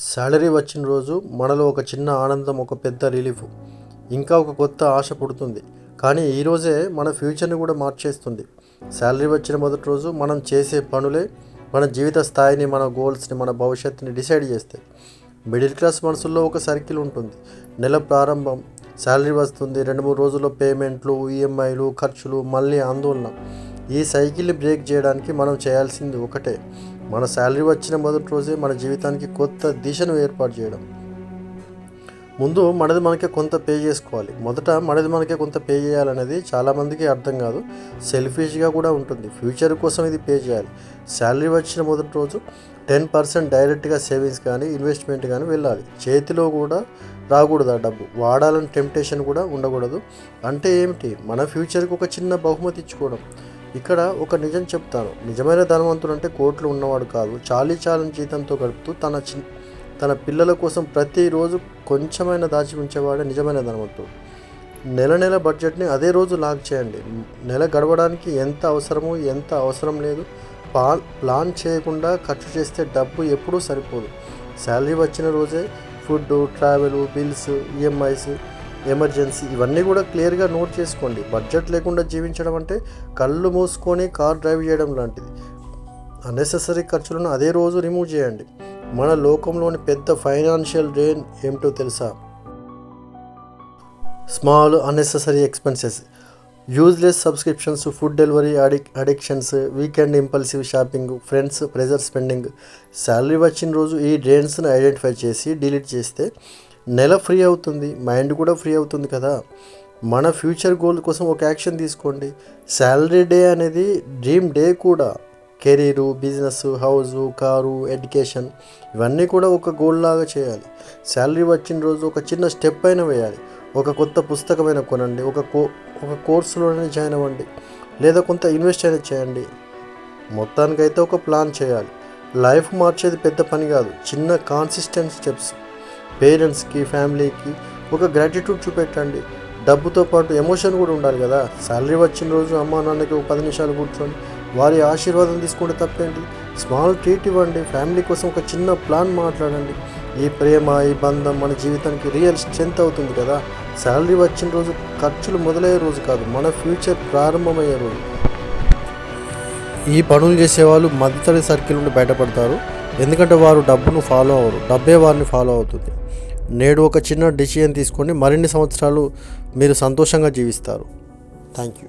Salary వచ్చిన రోజు మనలో ఒక చిన్న ఆనందం, ఒక పెద్ద రిలీఫ్, ఇంకా ఒక కొత్త ఆశ పుడుతుంది. కానీ ఈరోజే మన ఫ్యూచర్ని కూడా మార్చేస్తుంది. శాలరీ వచ్చిన మొదటి రోజు మనం చేసే పనులే మన జీవిత స్థాయిని, మన గోల్స్ని, మన భవిష్యత్తుని డిసైడ్ చేస్తాయి. మిడిల్ క్లాస్ మనసుల్లో ఒక సర్కిల్ ఉంటుంది. నెల ప్రారంభం, శాలరీ వస్తుంది, 2-3 రోజుల్లో పేమెంట్లు, ఈఎంఐలు, ఖర్చులు, మళ్ళీ ఆందోళన. ఈ సైకిల్ని బ్రేక్ చేయడానికి మనం చేయాల్సింది ఒకటే: మన శాలరీ వచ్చిన మొదటి రోజే మన జీవితానికి కొత్త దిశను ఏర్పాటు చేయడం. ముందు మనది మనకే కొంత పే చేసుకోవాలి. మొదట మనది మనకే కొంత పే చేయాలనేది చాలామందికి అర్థం కాదు. సెల్ఫిష్గా కూడా ఉంటుంది. ఫ్యూచర్ కోసం ఇది పే చేయాలి. శాలరీ వచ్చిన మొదటి రోజు 10% డైరెక్ట్గా సేవింగ్స్ కానీ, ఇన్వెస్ట్మెంట్ కానీ వెళ్ళాలి. చేతిలో కూడా రాకూడదు ఆ డబ్బు. వాడాలని టెంప్టేషన్ కూడా ఉండకూడదు. అంటే ఏమిటి? మన ఫ్యూచర్కి ఒక చిన్న బహుమతి ఇచ్చుకోవడం. ఇక్కడ ఒక నిజం చెప్తాను. నిజమైన ధనవంతుడు అంటే కోట్లు ఉన్నవాడు కాదు. చాలని జీతంతో గడుపుతూ తన పిల్లల కోసం ప్రతిరోజు కొంచెమైనా దాచి ఉంచేవాడే నిజమైన ధనవంతుడు. నెల బడ్జెట్ని అదే రోజు లాక్ చేయండి. నెల గడవడానికి ఎంత అవసరమో, ఎంత అవసరం లేదు ప్లాన్ చేయకుండా ఖర్చు చేస్తే డబ్బు ఎప్పుడూ సరిపోదు. శాలరీ వచ్చిన రోజే food, travel, bills, EMIs, emergency ఇవన్నీ కూడా క్లియర్గా నోట్ చేసుకోండి. బడ్జెట్ లేకుండా జీవించడం అంటే కళ్ళు మూసుకొని కార్ డ్రైవ్ చేయడం లాంటిది. అన్నెసెసరీ ఖర్చులను అదే రోజు రిమూవ్ చేయండి. మన లోకంలోని పెద్ద ఫైనాన్షియల్ డ్రైన్ ఏమిటో తెలుసా? Small unnecessary expenses, useless subscriptions, food delivery addictions, weekend impulsive shopping, friends pressure spending. Salary వచ్చిన రోజు ఈ డ్రైన్స్ని ఐడెంటిఫై చేసి డిలీట్ చేస్తే నెల ఫ్రీ అవుతుంది, మైండ్ కూడా ఫ్రీ అవుతుంది కదా. మన ఫ్యూచర్ గోల్ కోసం ఒక యాక్షన్ తీసుకోండి. శాలరీ డే అనేది డ్రీమ్ డే కూడా. Career, business, house, car, education ఇవన్నీ కూడా ఒక గోల్ లాగా చేయాలి. శాలరీ వచ్చిన రోజు ఒక చిన్న స్టెప్ అయినా వేయాలి. ఒక కొత్త పుస్తకమైన కొనండి, ఒక కోర్సులోనే జాయిన్ అవ్వండి, లేదా కొంత ఇన్వెస్ట్ అయినా చేయండి. మొత్తానికైతే ఒక ప్లాన్ చేయాలి. లైఫ్ మార్చేది పెద్ద పని కాదు, చిన్న కాన్సిస్టెంట్ స్టెప్స్. పేరెంట్స్కి, ఫ్యామిలీకి ఒక గ్రాటిట్యూడ్ చూపెట్టండి. డబ్బుతో పాటు ఎమోషన్ కూడా ఉండాలి కదా. శాలరీ వచ్చిన రోజు అమ్మా నాన్నకి ఒక 10 నిమిషాలు కూర్చొని వారి ఆశీర్వాదం తీసుకుంటే తప్పేంటి. స్మాల్ ట్రీట్ ఇవ్వండి. ఫ్యామిలీ కోసం ఒక చిన్న ప్లాన్ మాట్లాడండి. ఈ ప్రేమ, ఈ బంధం మన జీవితానికి రియల్ స్ట్రెంత్ అవుతుంది కదా. శాలరీ వచ్చిన రోజు ఖర్చులు మొదలయ్యే రోజు కాదు, మన ఫ్యూచర్ ప్రారంభమయ్యే రోజు. ఈ పనులు చేసేవాళ్ళు మధ్యతరగతి సర్కిల్ నుండి బయటపడతారు. ఎందుకంటే వారు డబ్బును ఫాలో అవ్వరు, డబ్బే వారిని ఫాలో అవుతుంది. నేడు ఒక చిన్న డిసిజన్ తీసుకోండి, మరిన్ని సంవత్సరాలు మీరు సంతోషంగా జీవిస్తారు. Thank you.